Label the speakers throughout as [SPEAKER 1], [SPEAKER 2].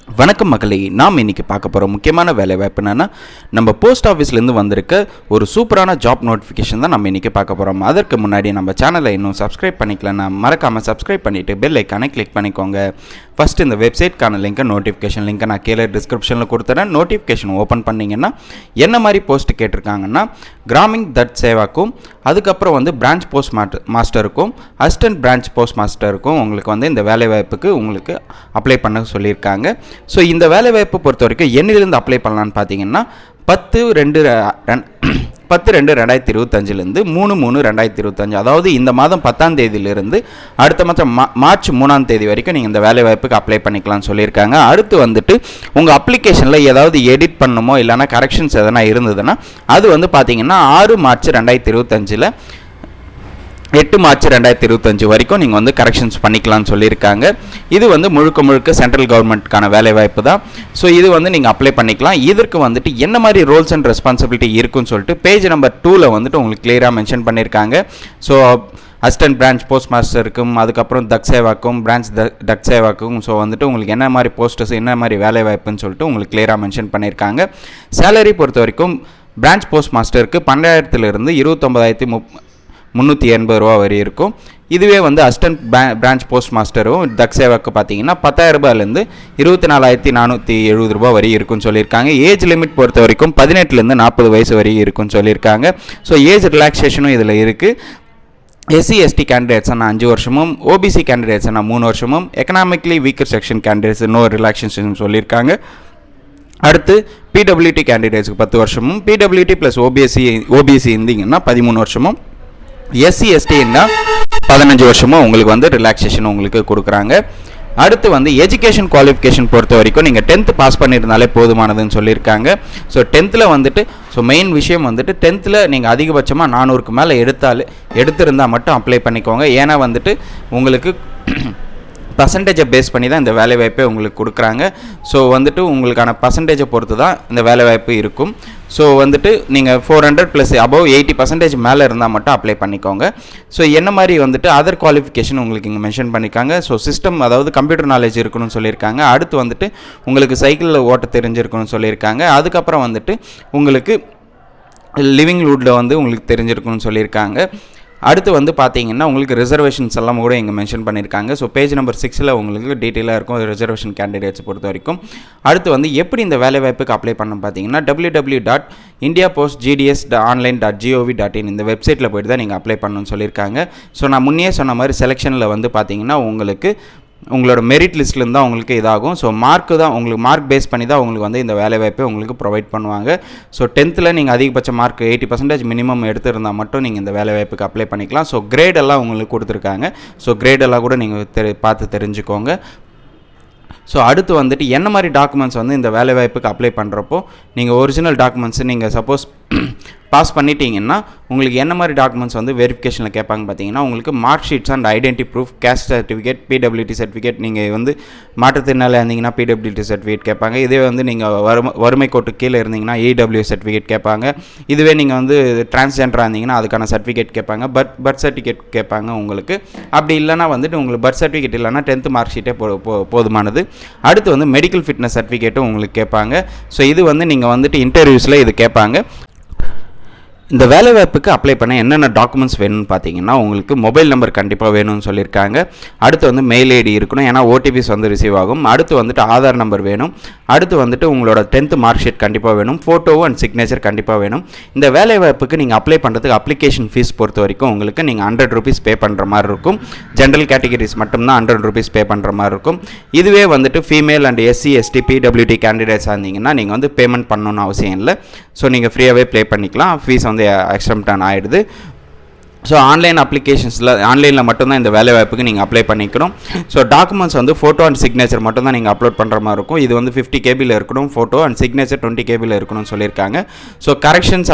[SPEAKER 1] வணக்கம் மக்களே, நாம் இன்றைக்கி பார்க்க போகிற முக்கியமான வேலைவாய்ப்பு என்னென்னா நம்ம போஸ்ட் ஆஃபீஸ்லேருந்து வந்திருக்க ஒரு சூப்பரான ஜாப் நோட்டிஃபிகேஷன் தான் நம்ம இன்றைக்கி பார்க்க போகிறோம். அதற்கு முன்னாடி நம்ம சேனலை இன்னும் சப்ஸ்கிரைப் பண்ணிக்கலன்னா மறக்காமல் சப்ஸ்கிரைப் பண்ணிவிட்டு பெல் ஐக்கானை கிளிக் பண்ணிக்கோங்க. ஃபஸ்ட்டு இந்த வெப்சைட்கான லிங்க்கை நோட்டிஃபிகேஷன் லிங்க்கை நான் கீழே டிஸ்கிரிப்ஷனில் கொடுத்துறேன். நோட்டிஃபிகேஷன் ஓப்பன் பண்ணிங்கன்னா என்ன மாதிரி போஸ்ட் கேட்டிருக்காங்கன்னா கிராமிங் தட் சேவாக்கும், அதுக்கப்புறம் வந்து பிரான்ச் போஸ்ட் மாஸ்டருக்கும் அசிஸ்டன்ட் பிரான்ச் போஸ்ட் மாஸ்டருக்கும் உங்களுக்கு வந்து இந்த வேலைவாய்ப்புக்கு உங்களுக்கு அப்ளை பண்ண சொல்லியிருக்காங்க. ஸோ இந்த வேலைவாய்ப்பு பொறுத்த வரைக்கும் என்னிலிருந்து அப்ளை பண்ணலான்னு பார்த்தீங்கன்னா 10/2/2025 3/3/2025, அதாவது இந்த மாதம் 10ஆம் தேதியிலிருந்து அடுத்த மாதம் மார்ச் 3ஆம் தேதி வரைக்கும் நீங்கள் இந்த வேலைவாய்ப்புக்கு அப்ளை பண்ணிக்கலாம்னு சொல்லியிருக்காங்க. அடுத்து வந்துட்டு உங்கள் அப்ளிகேஷனில் ஏதாவது எடிட் பண்ணணுமோ இல்லைனா கரெக்ஷன்ஸ் எதனா இருந்ததுன்னா அது வந்து பார்த்தீங்கன்னா 6 மார்ச் 2025 8 மார்ச் 2025 வரைக்கும் நீங்கள் வந்து கரெக்ஷன்ஸ் பண்ணிக்கலாம்னு சொல்லியிருக்காங்க. இது வந்து முழுக்க சென்ட்ரல் கவர்மெண்ட்டுக்கான வேலைவாய்ப்பு தான். ஸோ இது வந்து நீங்கள் அப்ளை பண்ணிக்கலாம். இதற்கு வந்துட்டு என்ன மாதிரி ரோல்ஸ் அண்ட் ரெஸ்பான்சிபிலிட்டி இருக்குன்னு சொல்லிட்டு பேஜ் நம்பர் 2ல் வந்துட்டு உங்களுக்கு கிளியராக மென்ஷன் பண்ணியிருக்காங்க. ஸோ அசிஸ்டன்ட் பிரான்ச் போஸ்ட் மாஸ்டருக்கும், அதுக்கப்புறம் தக் சேவாக்கும், பிரான்ச் டக் சேவாக்கும், ஸோ வந்துட்டு உங்களுக்கு என்ன மாதிரி போஸ்டர்ஸ் என்ன மாதிரி வேலைவாய்ப்புன்னு சொல்லிட்டு உங்களுக்கு கிளியராக மென்ஷன் பண்ணியிருக்காங்க. சேலரி பொறுத்த வரைக்கும் பிரான்ச் போஸ்ட் மாஸ்டருக்கு 12,000 29,380 ரூபா வரை இருக்கும். இதுவே வந்து அசிஸ்டன்ட் பிரான்ச் போஸ்ட் மாஸ்டரும் தக் சேவாக்கு பார்த்தீங்கன்னா 10,000 24,470 ரூபா வரை இருக்குன்னு சொல்லியிருக்காங்க. ஏஜ் லிமிட் பொறுத்த வரைக்கும் 18 40 வயசு வரை இருக்குன்னு சொல்லியிருக்காங்க. ஸோ ஏஜ் ரிலாக்ஸேஷனும் இதில் இருக்குது. எஸ்சி எஸ்டி கேண்டிடேட்ஸ்னா 5 வருஷமும், ஓபிசி கேண்டிடேட்ஸ்னா 3 வருஷமும், economically weaker section candidates no relaxation சொல்லியிருக்காங்க. அடுத்து பிடபிள்யூடி கேண்டிடேட்ஸுக்கு 10 வருஷமும், பிடபிள்யூடி ப்ளஸ் ஓபிசி இருந்தீங்கன்னா 13 வருஷமும், எஸ்சி எஸ்டின்னா 15 வருஷமும் உங்களுக்கு வந்து ரிலாக்ஸேஷன் உங்களுக்கு கொடுக்குறாங்க. அடுத்து வந்து எஜுகேஷன் குவாலிஃபிகேஷன் பொறுத்த வரைக்கும் நீங்கள் 10th பாஸ் பண்ணியிருந்தாலே போதுமானதுன்னு சொல்லியிருக்காங்க. ஸோ 10th வந்துட்டு மெயின் விஷயம் வந்துட்டு 10th நீங்கள் அதிகபட்சமாக 400க்கு மேலே எடுத்திருந்தால் மட்டும் அப்ளை பண்ணிக்கோங்க. ஏன்னா வந்துட்டு உங்களுக்கு பர்சன்டேஜை பேஸ் பண்ணி தான் இந்த வேலைவாய்ப்பை உங்களுக்கு கொடுக்குறாங்க. ஸோ வந்துட்டு உங்களுக்கான பர்சன்டேஜை பொறுத்து தான் இந்த வேலைவாய்ப்பு இருக்கும். ஸோ வந்துட்டு நீங்கள் 400 + above 80% மேலே இருந்தால் மட்டும் அப்ளை பண்ணிக்கோங்க. ஸோ என்ன மாதிரி வந்துட்டு அதர் குவாலிஃபிகேஷன் உங்களுக்கு இங்கே மென்ஷன் பண்ணியிருக்காங்க. ஸோ சிஸ்டம், அதாவது கம்ப்யூட்டர் நாலேஜ் இருக்கணும்னு சொல்லியிருக்காங்க. அடுத்து வந்துட்டு உங்களுக்கு சைக்கிளில் ஓட்ட தெரிஞ்சிருக்கணும்னு சொல்லியிருக்காங்க. அதுக்கப்புறம் வந்துட்டு உங்களுக்கு லிவிங் வுட்டில் வந்து உங்களுக்கு தெரிஞ்சிருக்கணும்னு சொல்லியிருக்காங்க. அடுத்து வந்து பார்த்தீங்கன்னா உங்களுக்கு ரிசர்வேஷன்ஸ் எல்லாம் கூட இங்கே மென்ஷன் பண்ணியிருக்காங்க. ஸோ பேஜ் நம்பர் 6ல் உங்களுக்கு டீட்டெயிலாக இருக்கும் ரிசர்வேஷன் கேண்டிடேட்ஸ் பொறுத்த வரைக்கும். அடுத்து வந்து எப்படி இந்த வேலைவாய்ப்புக்கு அப்ளை பண்ண பார்த்தீங்கன்னா www.indiaposttgs.online.gov.in இந்த வெப்சைட்டில் போய்ட்டு தான் நீங்கள் அப்ளை பண்ணணும்னு சொல்லியிருக்காங்க. ஸோ நான் முன்னே சொன்ன மாதிரி செலெக்ஷனில் வந்து பார்த்தீங்கன்னா உங்களுக்கு உங்களோட மெரிட் லிஸ்ட்லேருந்து தான் உங்களுக்கு இதாகும். ஸோ உங்களுக்கு மார்க் பேஸ் பண்ணி தான் உங்களுக்கு வந்து இந்த வேலைவாய்ப்பை உங்களுக்கு ப்ரொவைட் பண்ணுவாங்க. ஸோ 10th நீங்கள் அதிகபட்ச மார்க் 80% மினிமம் எடுத்திருந்தால் மட்டும் நீங்கள் இந்த வேலைவாய்ப்புக்கு அப்ளை பண்ணிக்கலாம். ஸோ கிரேடெல்லாம் உங்களுக்கு கொடுத்துருக்காங்க. ஸோ கிரேடெல்லாம் கூட நீங்கள் பார்த்து தெரிஞ்சுக்கோங்க. ஸோ அடுத்து வந்துட்டு என்ன மாதிரி டாக்குமெண்ட்ஸ் வந்து இந்த வேலைவாய்ப்புக்கு அப்ளை பண்ணுறப்போ நீங்கள் ஒரிஜினல் டாக்குமெண்ட்ஸ் நீங்கள் சப்போஸ் பாஸ் பண்ணிட்டீங்கன்னா உங்களுக்கு என்ன மாதிரி டாக்குமெண்ட்ஸ் வந்து வெரிஃபிகேஷனில் கேட்பாங்க பார்த்தீங்கன்னா உங்களுக்கு mark sheets and identity proof, caste certificate, PWD certificate, நீங்கள் வந்து மாற்றுத்திறனாளியாக இருந்தீங்கன்னா பிடபிள்யூடி சர்டிஃபிகேட் கேட்பாங்க. இதே வந்து நீங்கள் வறுமை கோட்டு கீழே இருந்தீங்கன்னா EW சர்டிஃபிகேட் கேட்பாங்க. இதுவே நீங்கள் வந்து டிரான்ஸ்ஜெண்டராக இருந்தீங்கன்னா அதுக்கான சர்டிஃபிகேட் கேட்பாங்க. பர்த் சர்டிஃபிகேட் கேட்பாங்க உங்களுக்கு. அப்படி இல்லைனா வந்துட்டு உங்களுக்கு பர்த் சர்டிஃபிகேட் இல்லைனா 10th மார்க் ஷீட்டே போதுமானது. அடுத்து வந்து மெடிக்கல் ஃபிட்னஸ் சர்டிஃபிகேட்டும் உங்களுக்கு கேட்பாங்க. ஸோ இது வந்து நீங்கள் வந்துட்டு இன்டர்வியூஸில் இது கேட்பாங்க. இந்த வேலைவாய்ப்புக்கு அப்ளை பண்ண என்னென்ன டாக்குமெண்ட்ஸ் வேணும்னு பார்த்தீங்கன்னா உங்களுக்கு மொபைல் நம்பர் கண்டிப்பாக வேணும்னு சொல்லியிருக்காங்க. அடுத்து வந்து மெயில் ஐடி இருக்கணும், ஏன்னா ஓடிபிஸ் வந்து ரிசீவ் ஆகும். அடுத்து வந்துட்டு ஆதார் நம்பர் வேணும். அடுத்து வந்துட்டு உங்களோட 10th மார்க் ஷீட் கண்டிப்பாக வேணும். ஃபோட்டோவும் அண்ட் சிக்னேச்சர் கண்டிப்பாக வேணும். இந்த வேலைவாய்ப்புக்கு நீங்கள் அப்ளை பண்ணுறதுக்கு அப்ளிகேஷன் ஃபீஸ் பொறுத்த வரைக்கும் உங்களுக்கு நீங்கள் 100 rupees பே பண்ணுற மாதிரி இருக்கும். ஜென்ரல் கேட்டகரிஸ் மட்டும்தான் 100 rupees பே பண்ணுற மாதிரி இருக்கும். இதுவே வந்துட்டு female and SC ST PWD கேண்டிடேட்ஸாக இருந்தீங்கன்னா நீங்கள் வந்து பேமெண்ட் பண்ணணும்னு அவசியம் இல்லை. ஸோ நீங்கள் ஃப்ரீயாகவே ப்ளே பண்ணிக்கலாம். ஃபீஸ் வந்து எக்ஸ்டம்ப்டன் ஆகிடுது. ஸோ ஆன்லைனில் மட்டும்தான் இந்த வேலைவாய்ப்புக்கு நீங்கள் அப்ளை பண்ணிக்கணும். ஸோ டாக்குமெண்ட்ஸ் வந்து ஃபோட்டோ அண்ட் சிக்னேச்சர் மட்டும் தான் நீங்கள் அப்லோட் பண்ணுற மாதிரி இருக்கும். இது வந்து 50 KBயில் இருக்கணும். ஃபோட்டோ அண்ட் சிக்னேச்சர் 20 KBயில் இருக்கணும்னு சொல்லியிருக்காங்க. ஸோ கரெக்ஷன்ஸ்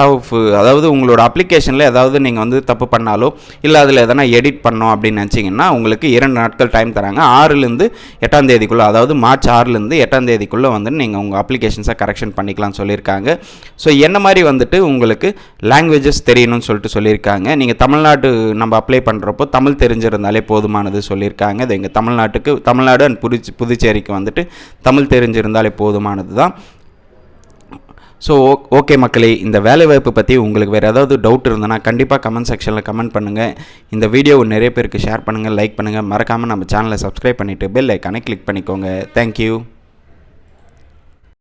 [SPEAKER 1] அதாவது உங்களோட அப்ளிகேஷனில் ஏதாவது நீங்கள் வந்து தப்பு பண்ணாலோ இல்லை அதில் எதனா எடிட் பண்ணோம் அப்படின்னு நினச்சிங்கன்னா உங்களுக்கு 2 நாட்கள் டைம் தராங்க. 6லேருந்து 8ஆம் தேதிக்குள்ளே, அதாவது மார்ச் 6லேருந்து 8ஆம் தேதிக்குள்ளே வந்து நீங்கள் உங்கள் அப்ளிகேஷன்ஸை கரெக்ஷன் பண்ணிக்கலாம்னு சொல்லியிருக்காங்க. ஸோ என்ன மாதிரி வந்துட்டு உங்களுக்கு லாங்குவேஜஸ் தெரியணும்னு சொல்லியிருக்காங்க. நீங்கள் தமிழ்நாட்டில் தமிழ்நாடு நம்ம அப்ளை பண்ணுறப்போ தமிழ் தெரிஞ்சிருந்தாலே போதுமானது சொல்லியிருக்காங்க. இது எங்கள் தமிழ்நாடு அண்ட் புதுச்சேரிக்கு வந்துட்டு தமிழ் தெரிஞ்சிருந்தாலே போதுமானது தான். ஸோ ஓகே மக்களே, இந்த வேலைவாய்ப்பு பற்றி உங்களுக்கு வேறு ஏதாவது டவுட் இருந்ததுன்னா கண்டிப்பாக கமெண்ட் செக்ஷனில் கமெண்ட் பண்ணுங்கள். இந்த வீடியோவை நிறைய பேருக்கு ஷேர் பண்ணுங்கள், லைக் பண்ணுங்கள். மறக்காமல் நம்ம சேனலை சப்ஸ்கிரைப் பண்ணிவிட்டு பெல் ஐக்கானை கிளிக் பண்ணிக்கோங்க. தேங்க்யூ.